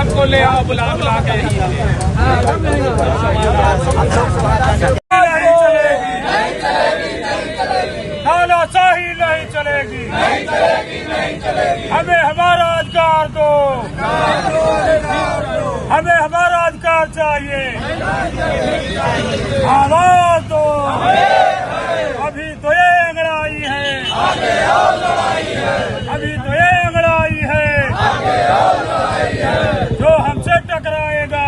सबको ले आओ बुला बुला के तानाशाही नहीं चलेगी, हमें हमारा अधिकार दो, हमें हमारा अधिकार चाहिए, आवाज दो। अभी तो ये अंगड़ाई है, अभी तो ये अंगड़ाई है, जो हमसे टकराएगा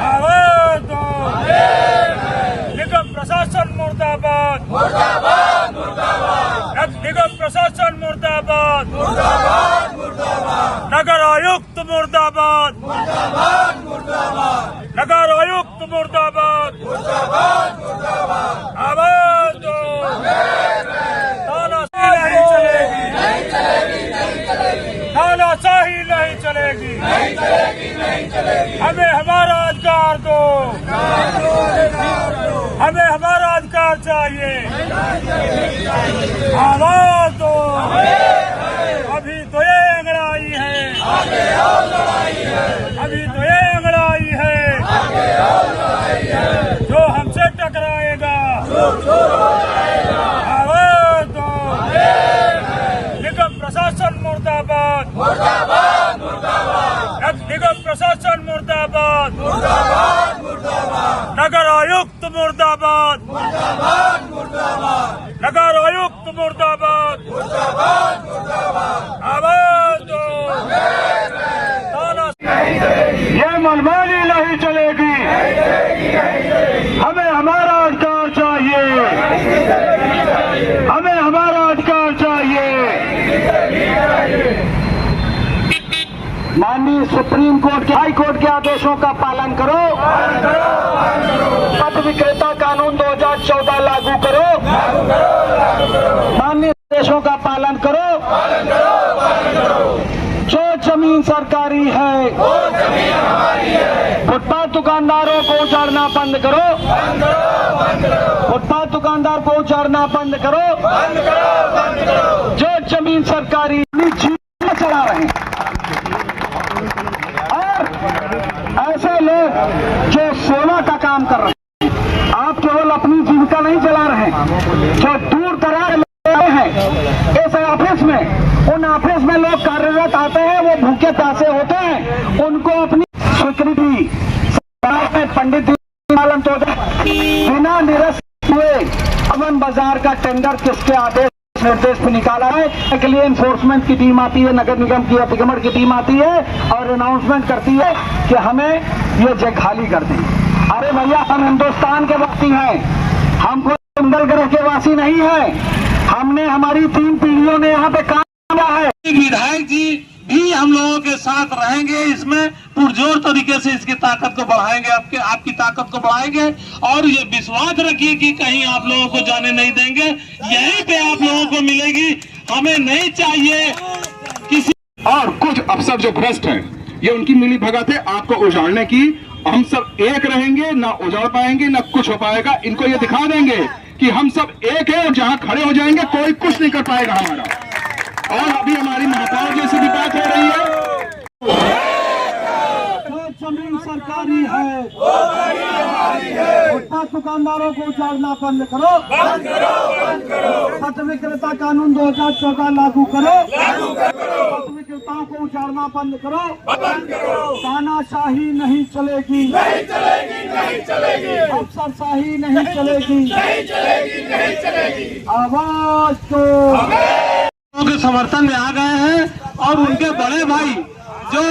आवाज दो। निगम प्रशासन मुर्दाबाद, निगम प्रशासन मुर्दाबाद, नगर आयुक्त मुर्दाबाद, नगर आयुक्त मुर्दाबाद, आवाज दो। तानाशाही नहीं चलेगी, तानाशाही नहीं चलेगी, हमें हमारा अधिकार दो, हमें हमारा अधिकार चाहिए, आवाज दो। अभी तो ये अंगड़ाई है, अभी तो ये अंगड़ाई है, जो हमसे टकराएगा आवाज दो। निगम प्रशासन मुर्दाबाद, निगम प्रशासन मुर्दाबाद, नगर आयुक्त मुर्दाबाद, नगर आयुक्त मुर्दाबाद, आवाज दो। ये मनमानी नहीं चलेगी, हमें हमारा अधिकार चाहिए, हमें हमारा अधिकार चाहिए। माननीय सुप्रीम कोर्ट के हाई कोर्ट के आदेशों का पालन करो, पथ विक्रेता कानून 2014 लागू करो, माननीय आदेशों का पालन करो। जो जमीन सरकारी है फुटपाथ दुकानदारों को उजाड़ना बंद करो, फुटपाथ दुकानदार को उजाड़ना बंद करो। जो जमीन सरकारी चला रहे हैं और ऐसे लोग जो सेवा का काम कर रहे हैं, आप केवल अपनी जीविका नहीं चला रहे हैं, जो दूर दराज में हैं इस ऑफिस में, उन ऑफिस में लोग कार्यरत आते हैं, वो भूखे प्यासे होते हैं, उनको अपनी स्वीकृति पंडित दीनदयाल तो बिना निरस्त हुए अमन बाजार का टेंडर किसके आदेश निर्देश पे निकाला है के लिए एनफोर्समेंट की टीम आती है, नगर निगम की अतिक्रमण की टीम आती है और अनाउंसमेंट करती है कि हमें ये जगह खाली कर दी। अरे भैया, हम हिंदुस्तान के वासी हैं, हम कोई मंगल ग्रह के वासी नहीं है। हमने हमारी 3 पीढ़ियों ने यहाँ पे काम किया है। विधायक जी भी हम लोगों के साथ रहेंगे, इसमें पुरजोर तरीके से इसकी ताकत को बढ़ाएंगे, आपकी ताकत को बढ़ाएंगे और ये विश्वास रखिए कि कहीं आप लोगों को जाने नहीं देंगे। यहीं पे आप लोगों को मिलेगी, हमें नहीं चाहिए किसी। और कुछ अफसर जो भ्रष्ट हैं, ये उनकी मिली भगत है आपको उजाड़ने की। हम सब एक रहेंगे, ना उजाड़ पाएंगे ना कुछ हो पाएगा। इनको ये दिखा देंगे कि हम सब एक है और जहां खड़े हो जाएंगे कोई कुछ नहीं कर पाएगा हमारा। और अभी हमारी महापौर जैसी भी बात हो रही है, जो जमीन सरकारी है फुटपाथ दुकानदारों को उजाड़ना बंद करो, पथ विक्रेता कानून 2014 लागू करो, पथ विक्रेताओं को उजाड़ना बंद करो। तानाशाही नहीं चलेगी, अफसरशाही नहीं चलेगी, आवाज दो। के समर्थन में आ गए हैं और उनके बड़े भाई जो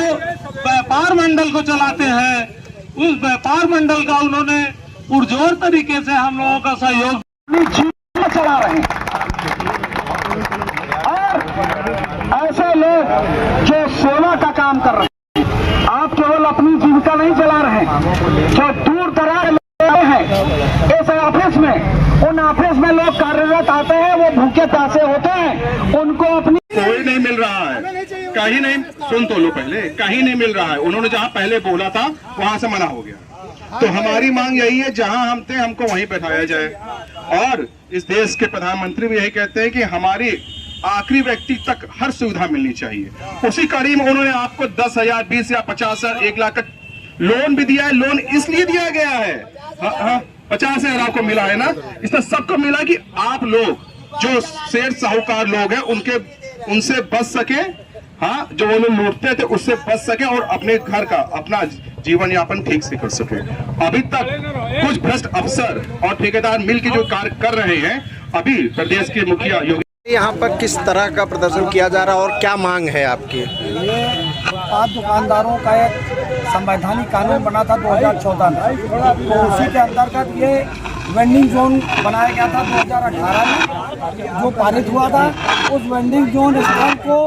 व्यापार मंडल को चलाते हैं, उस व्यापार मंडल का उन्होंने पुरजोर तरीके से हम लोगों का सहयोग चला रहे हैं। और ऐसे लोग जो सेवा का काम कर रहे हैं, आप केवल अपनी जीविका नहीं चला रहे हैं, जो दूर दराज में हैं इस ऑफिस में, उन ऑफिस में लोग कार्यरत आते हैं, वो भूखे प्यासे होते हैं, उनको अपनी कोई नहीं मिल रहा है, कहीं नहीं। सुन तो लो पहले, कहीं नहीं मिल रहा है। उन्होंने जहां पहले बोला था वहां से मना हो गया। तो हमारी मांग यही है, जहां हम थे हमको वहीं बैठाया जाए। और इस देश के प्रधानमंत्री भी यही कहते हैं कि हमारी आखिरी व्यक्ति तक हर सुविधा मिलनी चाहिए। उसी कड़ी में उन्होंने आपको 10,000, 20,000, 50,000, 1 लाख का लोन भी दिया है। लोन इसलिए दिया गया है, 50,000 आपको मिला है ना, इसमें सबको मिला कि आप लोग जो शेर साहूकार लोग हैं उनसे बच सके, हाँ, जो वो लोग लूटते थे उससे बच सके और अपने घर का अपना जीवन यापन ठीक से कर सके। अभी तक कुछ भ्रष्ट अफसर और ठेकेदार मिलकर जो कार्य कर रहे हैं, अभी प्रदेश के मुखिया योगी यहाँ पर किस तरह का प्रदर्शन किया जा रहा है और क्या मांग है आपकी? ये फुटपाथ दुकानदारों का एक संवैधानिक कानून बना था 2014 में, तो उसी के अंतर्गत ये वेंडिंग जोन बनाया गया था 2018 में, जो पारित हुआ था। उस वेंडिंग जोन स्थल को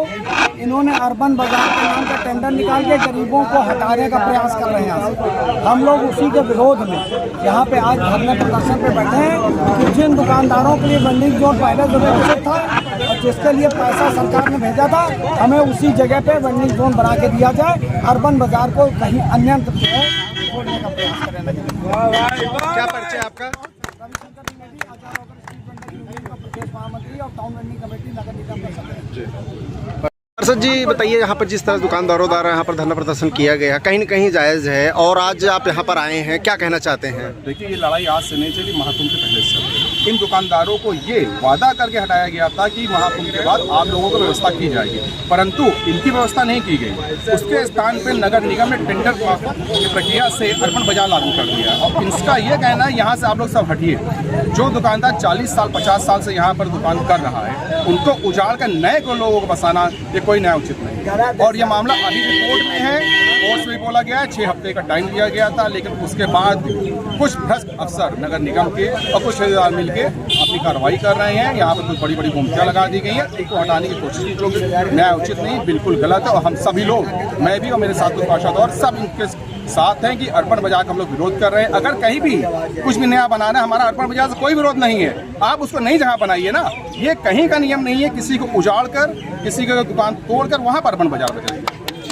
इन्होंने अर्बन बाजार के नाम का टेंडर निकाल के गरीबों को हटाने का प्रयास कर रहे हैं। हम लोग उसी के विरोध में यहाँ पे आज धरने प्रदर्शन पे बैठे हैं कि जिन दुकानदारों के लिए वेंडिंग जोन पहले जो व्यवस्थित था और जिसके लिए पैसा सरकार ने भेजा था, हमें उसी जगह पे वेंडिंग जोन बना के दिया जाए। अर्बन बाजार को कहीं अन्यत्र जो है छोड़ने का प्रयास करें। क्या परिचय आपका? प्रदेश महामंत्री और टाउन वेंडिंग कमेटी नगर निगम में सदस्य। पार्षद जी बताइए, यहाँ पर जिस तरह दुकानदारों द्वारा यहाँ पर धरना प्रदर्शन किया गया कहीं न कहीं जायज़ है और आज आप यहाँ पर आए हैं, क्या कहना चाहते हैं? देखिए, ये लड़ाई आज से नहीं चली, महाकुंभ के पहले से। इन दुकानदारों को ये वादा करके हटाया गया था कि महाकुंभ के बाद आप लोगों को व्यवस्था की जाएगी, परंतु इनकी व्यवस्था नहीं की गई। उसके स्थान पर नगर निगम ने टेंडर की प्रक्रिया से अर्बन बाजार लागू कर दिया और इसका ये कहना है यहाँ से आप लोग सब हटिए। जो दुकानदार 40 साल 50 साल से यहाँ पर दुकान कर रहा है, उनको उजाड़ कर नए को लोगों को बसाना ये कोई न्याय उचित नहीं। और ये मामला अभी रिपोर्ट में है, कोर्ट में बोला गया है 6 हफ्ते का टाइम दिया गया था, लेकिन उसके बाद कुछ भ्रष्ट अफसर नगर निगम के और कुछ ठेकेदार मिलके अपनी कार्रवाई कर रहे हैं। यहाँ पर कुछ बड़ी बड़ी गुमटियाँ लगा दी गई हैं, इनको हटाने की कोशिश की लोग, न्याय उचित नहीं, बिल्कुल गलत है। और हम सभी लोग, मैं भी और मेरे साथ पार्षद और सब इनके साथ हैं कि अर्बन बाजार का हम लोग विरोध कर रहे हैं। अगर कहीं भी कुछ भी नया बनाना है, हमारा अर्बन बाजार से कोई विरोध नहीं है, आप उसको नई जगह बनाइए ना। ये कहीं का नियम नहीं है किसी को उजाड़ कर, किसी की दुकान तोड़कर वहाँ पर अर्बन बाजार बचाइए।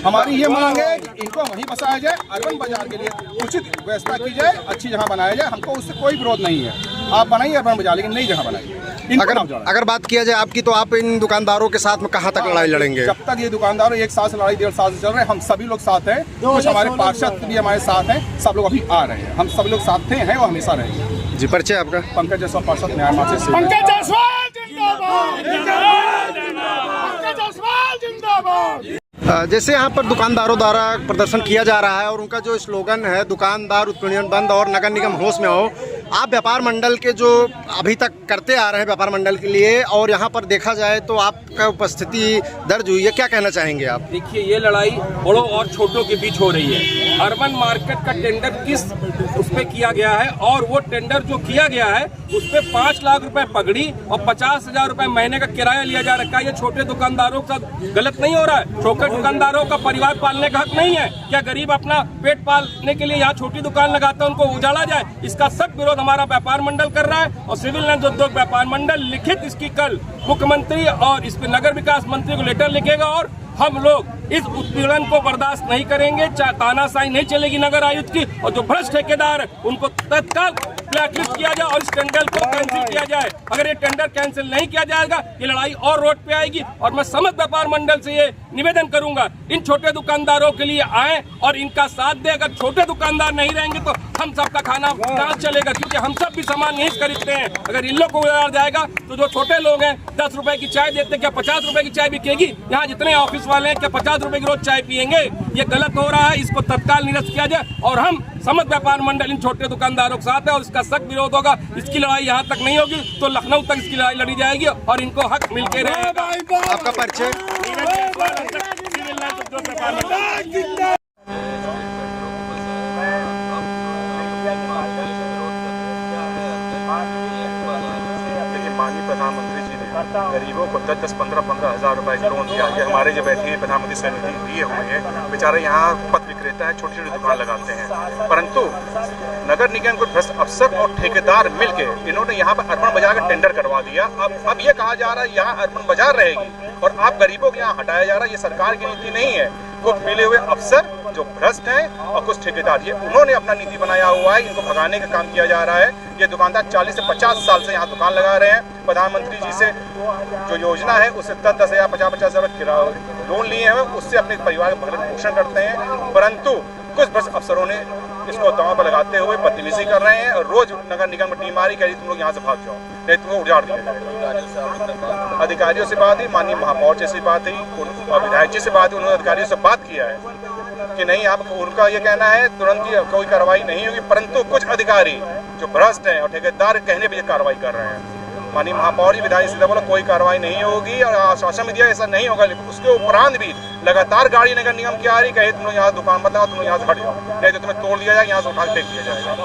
हमारी ये मांग है कि इनको वहीं बसाया जाए, अर्बन बाजार के लिए उचित व्यवस्था की जाए, अच्छी जगह बनाया जाए, हमको उससे कोई विरोध नहीं है। आप बनाइए अर्बन बाजार, लेकिन नई जगह बनाइए। अगर बात किया जाए आपकी, तो आप इन दुकानदारों के साथ में कहाँ तक लड़ाई लड़ेंगे? जब तक ये दुकानदार 1 साल से लड़ाई 1.5 साल से चल रहे हैं, हम सभी लोग साथ हैं। कुछ हमारे पार्षद भी हमारे साथ हैं, सब लोग अभी आ रहे हैं। हम सब लोग साथ थे, हैं और हमेशा रहेंगे। जी, परिचय आपका? पंकज जायसवाल, पार्षद न्याय से। जैसे यहाँ पर दुकानदारों द्वारा प्रदर्शन किया जा रहा है और उनका जो स्लोगन है, दुकानदार उत्पीड़न बंद और नगर निगम होश में हो, आप व्यापार मंडल के जो अभी तक करते आ रहे हैं व्यापार मंडल के लिए, और यहाँ पर देखा जाए तो आपका उपस्थिति दर्ज हुई है, क्या कहना चाहेंगे आप? देखिए, ये लड़ाई बड़ों और छोटों के बीच हो रही है। अर्बन मार्केट का टेंडर किस उस पर किया गया है, और वो टेंडर जो किया गया है उस पर 5 लाख रुपए पगड़ी और 50,000 रुपए महीने का किराया लिया जा रखा है। ये छोटे दुकानदारों का गलत नहीं हो रहा है? छोटे दुकानदारों का परिवार पालने का हक नहीं है क्या? गरीब अपना पेट पालने के लिए यहाँ छोटी दुकान लगाता है, उनको उजाड़ा जाए, इसका सख्त विरोध हमारा व्यापार मंडल कर रहा है। और सिविल लाइंस उद्योग व्यापार मंडल लिखित इसकी कल मुख्यमंत्री और इस पर नगर विकास मंत्री को लेटर लिखेगा और हम लोग इस उत्पीड़न को बर्दाश्त नहीं करेंगे। तानाशाही नहीं चलेगी नगर आयुक्त की, और जो भ्रष्ट ठेकेदार है उनको तत्काल ब्लैकलिस्ट किया जाए और इस टेंडर को कैंसिल किया जाए। अगर ये टेंडर कैंसिल नहीं किया जाएगा, ये लड़ाई और रोड पे आएगी। और मैं समस्त व्यापार मंडल से ये निवेदन करूंगा, इन छोटे दुकानदारों के लिए आए और इनका साथ दे। अगर छोटे दुकानदार नहीं रहेंगे तो हम सबका खाना कहाँ चलेगा, क्योंकि हम सब भी सामान यहीं से खरीदते हैं। अगर इन लोग को उजाड़ जाएगा तो जो छोटे लोग हैं 10 रुपए की चाय देते, क्या 50 रुपए की चाय बिकेगी? यहाँ जितने ऑफिस वाले हैं क्या 50 रुपए की रोज चाय पियेंगे? ये गलत हो रहा है, इसको तत्काल निरस्त किया जाए। और हम समस्त व्यापार मंडल इन छोटे दुकानदारों के साथ है और इसका सख्त विरोध होगा। इसकी लड़ाई यहाँ तक नहीं होगी तो लखनऊ तक इसकी लड़ाई लड़ी जाएगी और इनको हक मिलके रहेगा। आपका परिचय? माननीय प्रधानमंत्री जी ने गरीबों को 10-10, 15-15 हज़ार रुपए लोन दिया। ये हमारे जो बैठे प्रधानमंत्री स्वनिधि दिए हुए हैं, बेचारे यहाँ पथ विक्रेता है, छोटी छोटी दुकान लगाते हैं, परंतु नगर निगम को भ्रष्ट अफसर और ठेकेदार मिलके इन्होंने यहाँ पर अर्बन बाजार का टेंडर करवा दिया। अब ये कहा जा रहा है यहाँ अर्बन बाजार रहेगी और आप गरीबों के यहाँ हटाया जा रहा है। ये सरकार की नीति नहीं है। कुछ मिले हुए अफसर जो भ्रष्ट हैं और कुछ ठेकेदार, ये उन्होंने अपना नीति बनाया हुआ है, इनको भगाने का काम किया जा रहा है। ये दुकानदार 40 से 50 साल से यहाँ दुकान लगा रहे हैं। प्रधानमंत्री जी से जो योजना है उससे 10-10 हज़ार 50-50 हज़ार लोन लिए हैं, उससे अपने परिवार का भरण पोषण करते हैं। परंतु कुछ भ्रष्ट अफसरों ने इसको दांव पर लगाते हुए बदतमीजी कर रहे हैं और रोज नगर निगम में टीम आ रही कह रही तुम लोग यहाँ से भाग जाओ, नहीं तुमको उजाड़ दिया जाएगा। अधिकारियों से बात हुई, माननीय महापौर जी से बात हुई और विधायक जी से बात हुई, उन्होंने अधिकारियों से बात किया है कि नहीं आप, उनका ये कहना है तुरंत ही कोई कार्रवाई नहीं होगी, परंतु कुछ अधिकारी जो भ्रष्ट हैं और ठेकेदार कहने पर ये कार्रवाई कर रहे हैं। माननीय महापौर जी विधायक सीधा बोला कोई कार्रवाई नहीं होगी और आश्वासन में दिया ऐसा नहीं होगा, लेकिन उसके उपरांत भी लगातार गाड़ी नगर निगम की आ रही कहे तुम लोग यहाँ दुकान मत लगाओ, तुम लोग यहाँ से हट जाओ, नहीं तो तुम्हें तोड़ दिया जाएगा, यहाँ से उठा के फेंक दिया जाएगा।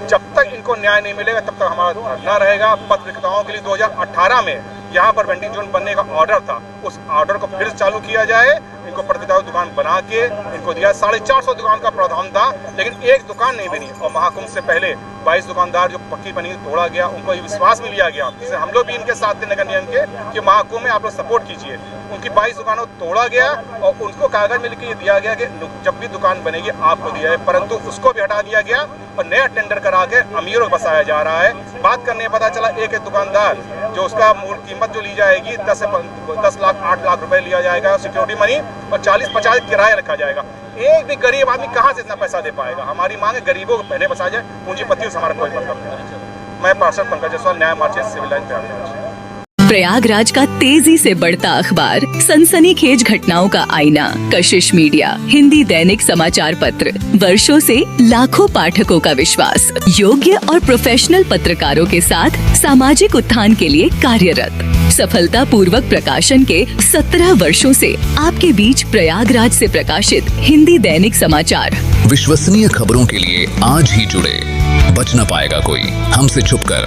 जब तक इनको न्याय नहीं मिलेगा तब तक हमारा धरना रहेगा। पथ विक्रेताओं के लिए 2018 में यहाँ पर वेंडिंग जोन बनने का ऑर्डर था, उस ऑर्डर को फिर चालू किया जाए। इनको प्रतियोगिता दुकान बना के इनको दिया 450 दुकान का प्रावधान था, लेकिन एक दुकान नहीं बनी और महाकुंभ से पहले 22 दुकानदार जो पक्की बनी तोड़ा गया, उनको ये विश्वास में लिया गया, जिसे हम लोग भी इनके साथ थे नगर निगम के कि महाकुंभ में आप लोग सपोर्ट कीजिए। उनकी 22 दुकानों तोड़ा गया और उनको कागज में लिख के दिया गया कि जब भी दुकान बनेगी आपको दिया है, परंतु उसको भी हटा दिया गया और नया टेंडर करा के अमीरों को बसाया जा रहा है। बात करने पता चला एक दुकानदार जो उसका मूल कीमत जो ली जाएगी 10 लाख 8 लाख रुपए लिया जाएगा सिक्योरिटी मनी और 40-50 किराया रखा जाएगा। एक भी गरीब आदमी कहाँ से इतना पैसा दे पाएगा? हमारी मांग है गरीबों को पहले बसा जाए, पूंजीपतियों से हमारा कोई मतलब नहीं। मैं पार्षद पंकज जायसवाल, न्याय मार्च सिविल लाइन प्रयागराज। प्रयागराज का तेजी से बढ़ता अखबार, सनसनीखेज घटनाओं का आईना, कशिश मीडिया, हिंदी दैनिक समाचार पत्र, वर्षों से लाखों पाठकों का विश्वास, योग्य और प्रोफेशनल पत्रकारों के साथ सामाजिक उत्थान के लिए कार्यरत, सफलता पूर्वक प्रकाशन के 17 वर्षों से आपके बीच प्रयागराज से प्रकाशित हिंदी दैनिक समाचार। विश्वसनीय खबरों के लिए आज ही जुड़े, बच न पाएगा कोई हमसे छुपकर।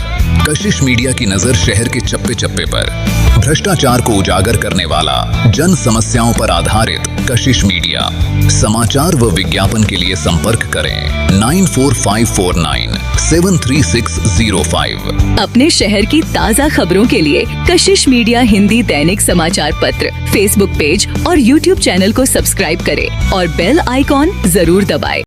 कशिश मीडिया की नजर शहर के चप्पे चप्पे पर, भ्रष्टाचार को उजागर करने वाला, जन समस्याओं पर आधारित कशिश मीडिया। समाचार व विज्ञापन के लिए संपर्क करें 94549 73605। अपने शहर की ताज़ा खबरों के लिए कशिश मीडिया हिंदी दैनिक समाचार पत्र फेसबुक पेज और यूट्यूब चैनल को सब्सक्राइब करें और बेल आइकॉन जरूर दबाएं।